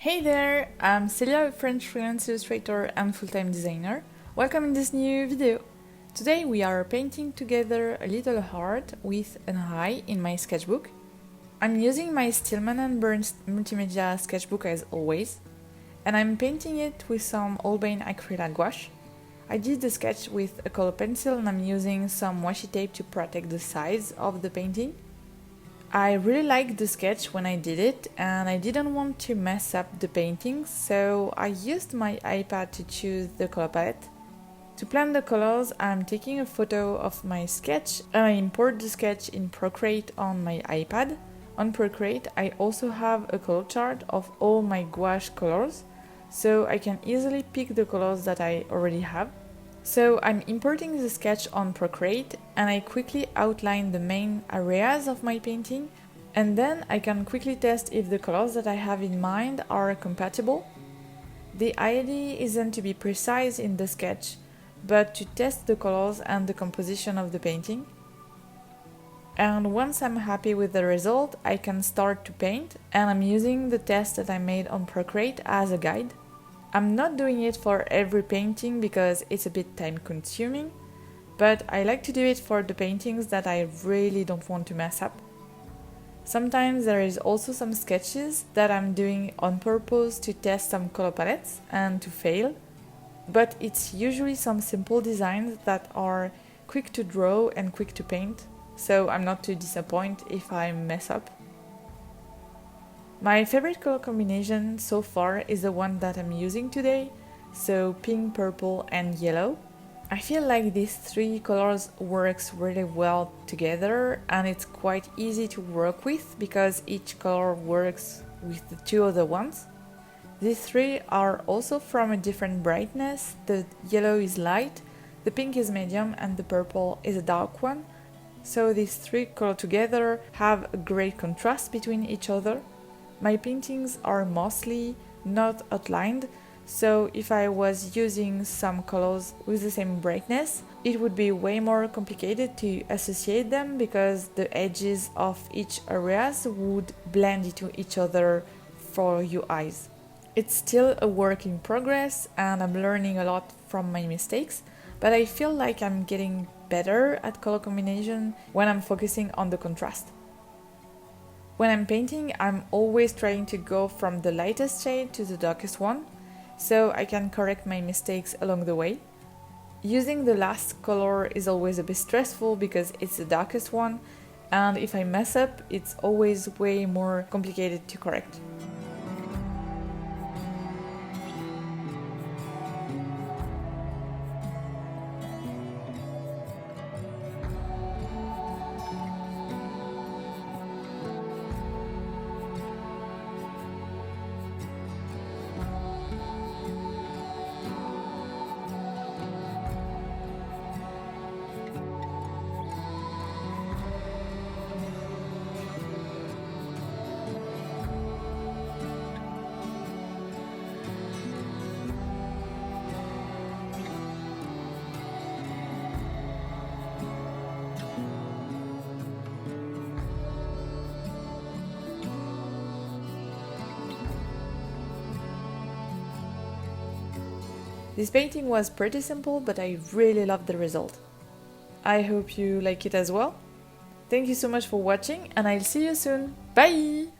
Hey there, I'm Celia, a French freelance illustrator and full-time designer. Welcome in this new video. Today we are painting together a little heart with an eye in my sketchbook. I'm using my Stillman and Birn Multimedia sketchbook as always, and I'm painting it with some Holbein Acryla Gouache. I did the sketch with a color pencil and I'm using some washi tape to protect the sides of the painting. I really liked the sketch when I did it and I didn't want to mess up the painting, so I used my iPad to choose the color palette. To plan the colors, I'm taking a photo of my sketch and I import the sketch in Procreate on my iPad. On Procreate, I also have a color chart of all my gouache colors, so I can easily pick the colors that I already have. So I'm importing the sketch on Procreate and I quickly outline the main areas of my painting, and then I can quickly test if the colors that I have in mind are compatible. The idea isn't to be precise in the sketch, but to test the colors and the composition of the painting. And once I'm happy with the result, I can start to paint, and I'm using the test that I made on Procreate as a guide. I'm not doing it for every painting because it's a bit time consuming, but I like to do it for the paintings that I really don't want to mess up. Sometimes there is also some sketches that I'm doing on purpose to test some color palettes and to fail, but it's usually some simple designs that are quick to draw and quick to paint, so I'm not too disappointed if I mess up. My favorite color combination so far is the one that I'm using today, so pink, purple and yellow. I feel like these three colors works really well together and it's quite easy to work with because each color works with the two other ones. These three are also from a different brightness. The yellow is light, the pink is medium and the purple is a dark one. So these three colors together have a great contrast between each other. My paintings are mostly not outlined, so if I was using some colors with the same brightness, it would be way more complicated to associate them because the edges of each areas would blend into each other for your eyes. It's still a work in progress and I'm learning a lot from my mistakes, but I feel like I'm getting better at color combination when I'm focusing on the contrast. When I'm painting, I'm always trying to go from the lightest shade to the darkest one, so I can correct my mistakes along the way. Using the last color is always a bit stressful because it's the darkest one, and if I mess up, it's always way more complicated to correct. This painting was pretty simple, but I really loved the result. I hope you like it as well. Thank you so much for watching and I'll see you soon. Bye!